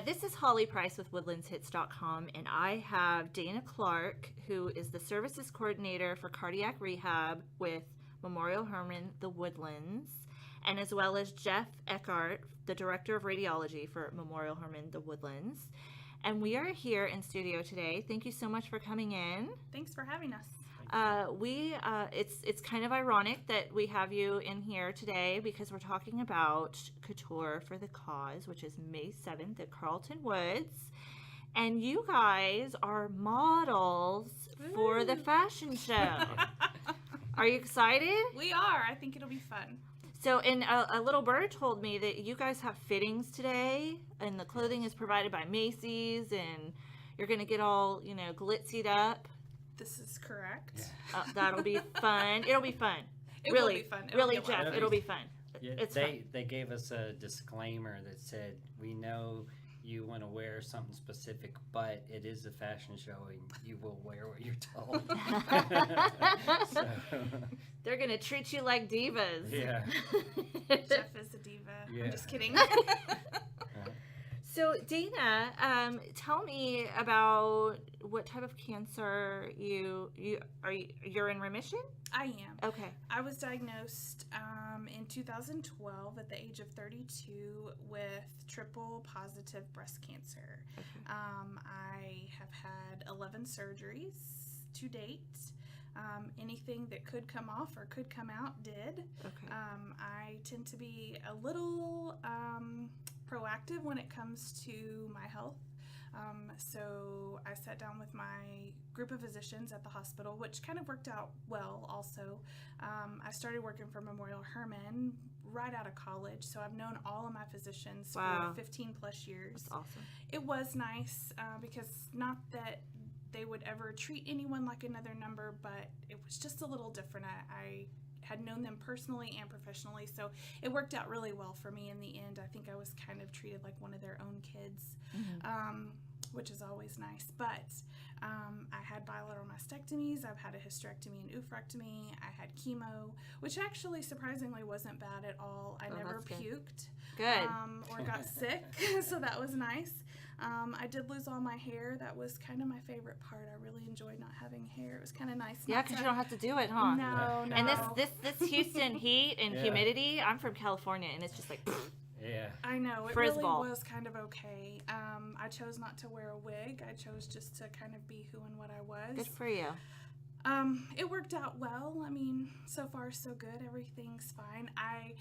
This is Holly Price with WoodlandsHits.com, and I have Dana Clark, who is the Services Coordinator for Cardiac Rehab with Memorial Hermann, the Woodlands, and as well as Jeff Eckhardt, the Director of Radiology for Memorial Hermann, the Woodlands. And we are here in studio today. Thank you so much for coming in. Thanks for having us. It's kind of ironic that we have you in here today because we're talking about Couture for the Cause, which is May 7th at Carlton Woods. And you guys are models for the fashion show. Are you excited? We are. I think it'll be fun. So, and a little bird told me that you guys have fittings today, and the clothing is provided by Macy's, and you're going to get all, glitzied up. This is correct. Yeah. That'll be fun. It'll be fun. It will be fun. Jeff, it'll be fun. Yeah, it's fun. They gave us a disclaimer that said, we know you want to wear something specific, but it is a fashion show and you will wear what you're told. So. They're going to treat you like divas. Yeah. Jeff is a diva. Yeah. I'm just kidding. So, Dana, tell me about what type of cancer you're in remission? I am. Okay. I was diagnosed in 2012 at the age of 32 with triple positive breast cancer. Okay. I have had 11 surgeries to date. Anything that could come off or could come out did. Okay. I tend to be a little proactive when it comes to my health. So I sat down with my group of physicians at the hospital, which kind of worked out well also. I started working for Memorial Hermann right out of college, so I've known all of my physicians for 15 plus years. That's awesome. It was nice because not that they would ever treat anyone like another number, but it was just a little different. I had known them personally and professionally, so it worked out really well for me in the end. I think I was kind of treated like one of their own kids, which is always nice. But I had bilateral mastectomies, I've had a hysterectomy and oophorectomy, I had chemo, which actually surprisingly wasn't bad at all. I never puked or got sick, so that was nice. I did lose all my hair. That was kind of my favorite part. I really enjoyed not having hair. It was kind of nice. Yeah, because you don't have to do it, huh? No. And this Houston heat and humidity, I'm from California, and it's just like, yeah. I know. It really was kind of okay. I chose not to wear a wig. I chose just to kind of be who and what I was. Good for you. It worked out well. I mean, so far so good. Everything's fine. I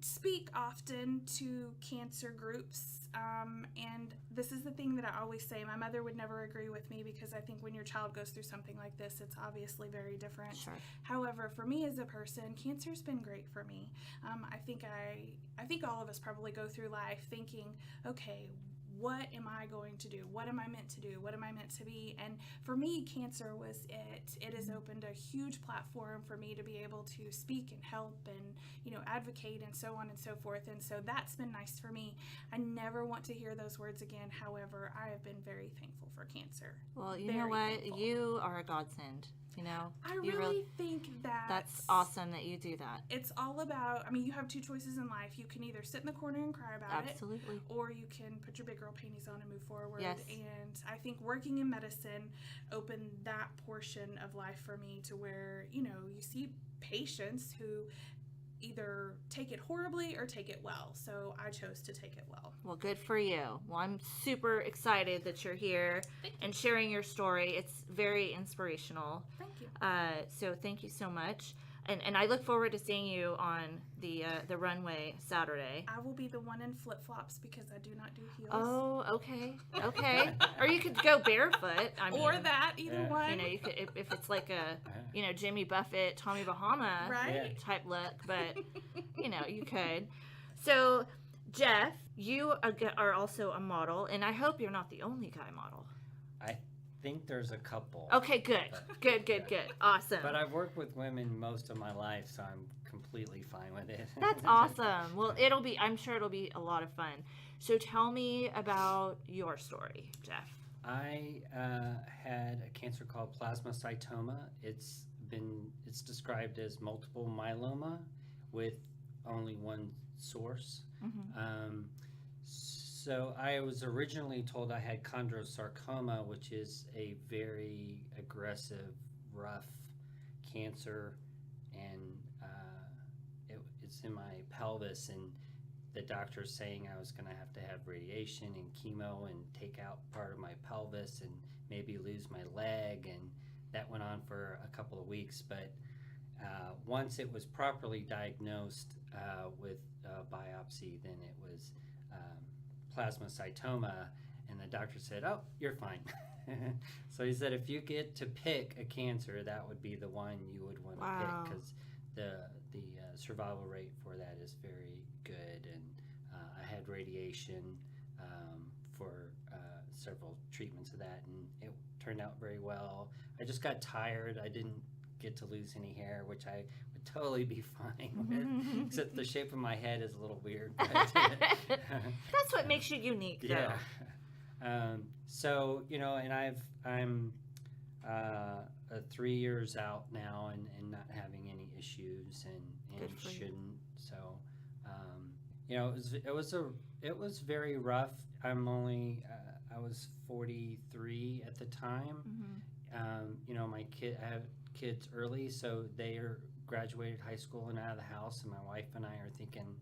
speak often to cancer groups, and this is the thing that I always say. My mother would never agree with me because I think when your child goes through something like this, it's obviously very different. Sure. However, for me as a person, cancer's been great for me. I think all of us probably go through life thinking, okay, what am I going to do? What am I meant to do? What am I meant to be? And for me, cancer was it. It has opened a huge platform for me to be able to speak and help and, advocate and so on and so forth. And so that's been nice for me. I never want to hear those words again. However, I have been very thankful for cancer. Well, you know what? Thankful. You are a godsend. I really think that's awesome that you do that. It's all about, you have two choices in life. You can either sit in the corner and cry about it, or you can put your big girl panties on and move forward. Yes. And I think working in medicine opened that portion of life for me to where, you see patients who either take it horribly or take it well. So I chose to take it well. Well, good for you. Well, I'm super excited that you're here and sharing your story. It's very inspirational. Thank you. So thank you so much. And I look forward to seeing you on the runway Saturday. I will be the one in flip-flops because I do not do heels. Oh, okay. Or you could go barefoot. Or that, either one. You could if it's like a Jimmy Buffett, Tommy Bahama type look, but you could. So, Jeff, you are also a model, and I hope you're not the only guy model. I think there's a couple. Okay, good. Awesome. But I've worked with women most of my life, so I'm completely fine with it. That's awesome. Well, I'm sure it'll be a lot of fun. So tell me about your story, Jeff. I had a cancer called plasmacytoma. It's described as multiple myeloma with only one source. Mm-hmm. So I was originally told I had chondrosarcoma, which is a very aggressive, rough cancer, and it's in my pelvis, and the doctor's saying I was going to have radiation and chemo and take out part of my pelvis and maybe lose my leg, and that went on for a couple of weeks. But once it was properly diagnosed with biopsy, then it was plasmacytoma, and the doctor said, "Oh, you're fine." So he said, if you get to pick a cancer, that would be the one you would want to Wow. pick, because the survival rate for that is very good. And I had radiation for several treatments of that, and it turned out very well. I just got tired. I didn't get to lose any hair, which I would totally be fine with, except the shape of my head is a little weird. But That's what makes you unique, though. yeah. So, and I'm 3 years out now and not having any issues, and Good for you. shouldn't. So, it was very rough. I was 43 at the time. I have kids early, so they are graduated high school and out of the house, and my wife and I are thinking,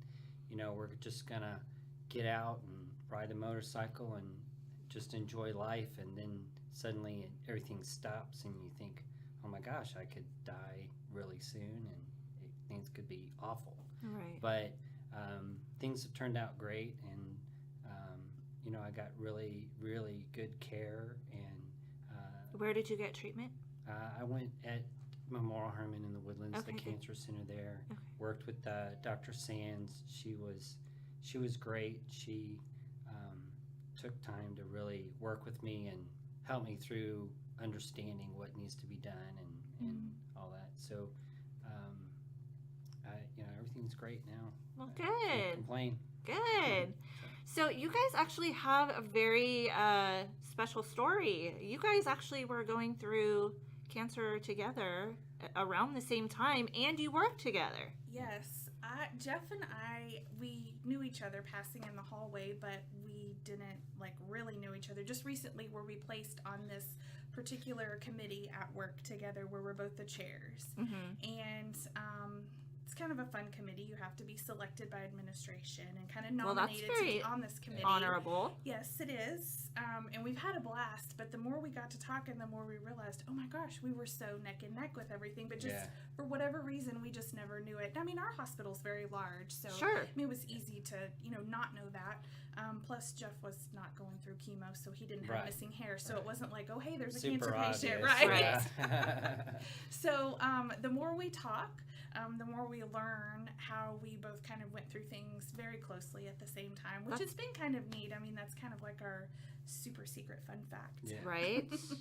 we're just gonna get out and ride a motorcycle and just enjoy life. And then suddenly everything stops, and you think, oh my gosh, I could die really soon, and things could be awful. Right. But things have turned out great, and I got really, really good care. And Where did you get treatment? I went at Memorial Hermann in the Woodlands, Okay, the good. cancer center there. Okay. Worked with Dr. Sands. She was great. She took time to really work with me and help me through understanding what needs to be done and all that. So, everything's great now. Well, Can't good. complain. Good. So you guys actually have a very special story. You guys actually were going through cancer together around the same time, and you worked together. Yes, Jeff and I, we knew each other passing in the hallway, but we didn't really know each other. Just recently were we placed on this particular committee at work together where we're both the chairs. And it's kind of a fun committee. You have to be selected by administration and kind of Well, that's nominated to very be on this committee. honorable. Yes, it is. And we've had a blast, but the more we got to talking, the more we realized, oh my gosh, we were so neck and neck with everything, but just for whatever reason, we just never knew it. I mean, our hospital's very large, so Sure. it was easy to, not know that. Plus, Jeff was not going through chemo, so he didn't have Right. missing hair, so it wasn't like, oh, hey, there's a Super cancer patient, obvious. right? Yeah. So the more we talk, the more we learn how we both kind of went through things very closely at the same time, which has been kind of neat. I mean, that's kind of like our super secret fun fact. Yeah. Right? That's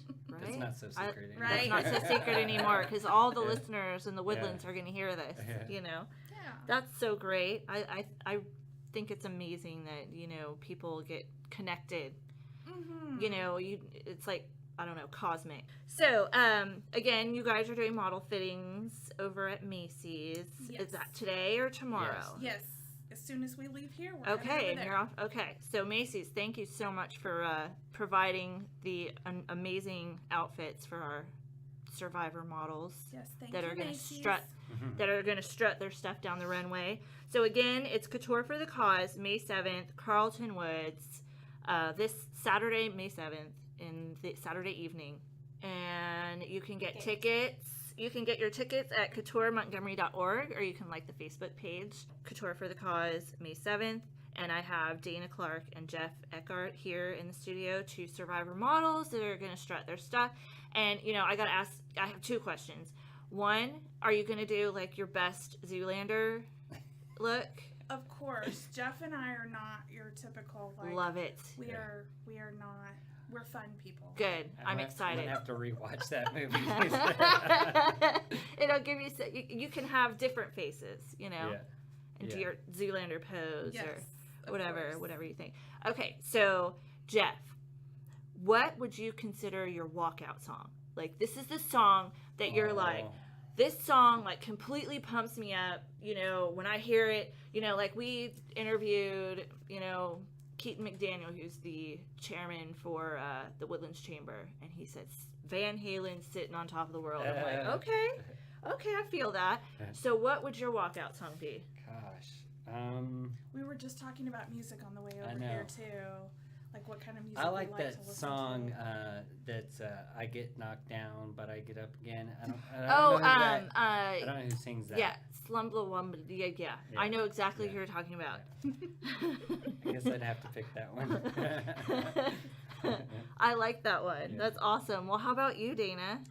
Right? not so secret anymore. Right. That's not so secret anymore, because all the Yeah. listeners in the Woodlands are going to hear this. Yeah. Yeah. That's so great. I think it's amazing that people get connected. It's like, I don't know, cosmic. So again, you guys are doing model fittings over at Macy's. Yes. Is that today or tomorrow? Yes. As soon as we leave here, we're headed Okay, over and there. you're off. Okay, so Macy's, thank you so much for providing the amazing outfits for our survivor models Yes, thank that you, are going to Macy's. strut their stuff down the runway. So again, it's Couture for the Cause, May 7th, Carlton Woods, this Saturday, May 7th, in the Saturday evening. And you can get tickets. You can get your tickets at couturemontgomery.org, or you can like the Facebook page, Couture for the Cause, May 7th. And I have Dana Clark and Jeff Eckhardt here in the studio, two survivor models that are going to strut their stuff. And, I got to ask, I have two questions. One, are you going to do like your best Zoolander look? Of course, Jeff and I are not your typical Love it. We are not. We're fun people. Good. I'm I'm excited. gonna have to rewatch that movie. It'll give you, you can have different faces, and do Yeah. your Zoolander pose Yes, or of course. whatever you think. Okay, so Jeff, what would you consider your walkout song? Like, this is the song that you're like, this song like completely pumps me up, when I hear it. Like we interviewed, Keaton McDaniel, who's the chairman for the Woodlands Chamber, and he said Van Halen sitting on top of the world. I'm like, okay, I feel that. So what would your walkout song be? Gosh. We were just talking about music on the way I over know. here too. Like what kind of music I we like that to listen song to. that's I get knocked down, but I get up again. I don't Oh, know I don't know who sings that. yeah, Slumblewumble. Yeah. I know exactly who you're talking about. I guess I'd have to pick that one. I like that one. Yeah. That's awesome. Well, how about you, Dana?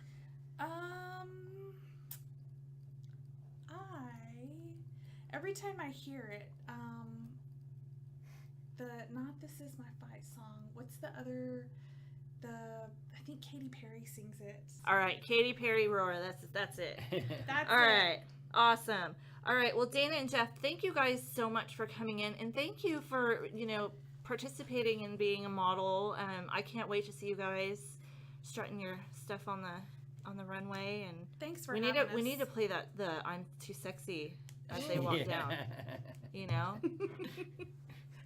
Every time I hear it, not This Is My Fight song. What's the other? I think Katy Perry sings it. All right, Katy Perry, Roar. That's it. That's All it. right, awesome. All right, well, Dana and Jeff, thank you guys so much for coming in, and thank you for participating in being a model. I can't wait to see you guys strutting your stuff on the runway, and Thanks for we having us. need to play the I'm Too Sexy as they walk down.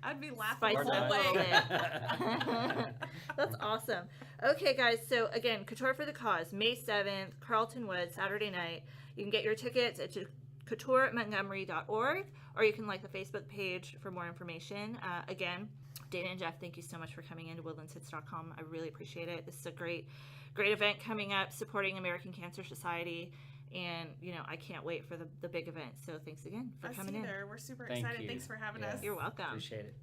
I'd be laughing Spice the it whole up a little way. bit. That's awesome. Okay, guys. So again, Couture for the Cause, May 7th, Carlton Woods, Saturday night. You can get your tickets at couture@montgomery.org, or you can like the Facebook page for more information. Again, Dana and Jeff, thank you so much for coming into woodlandshits.com. I really appreciate it. This is a great event coming up, supporting American Cancer Society. And, I can't wait for the big event. So thanks again for coming in. We're super Thank excited. you. Thanks for having Yeah. us. You're welcome. Appreciate it.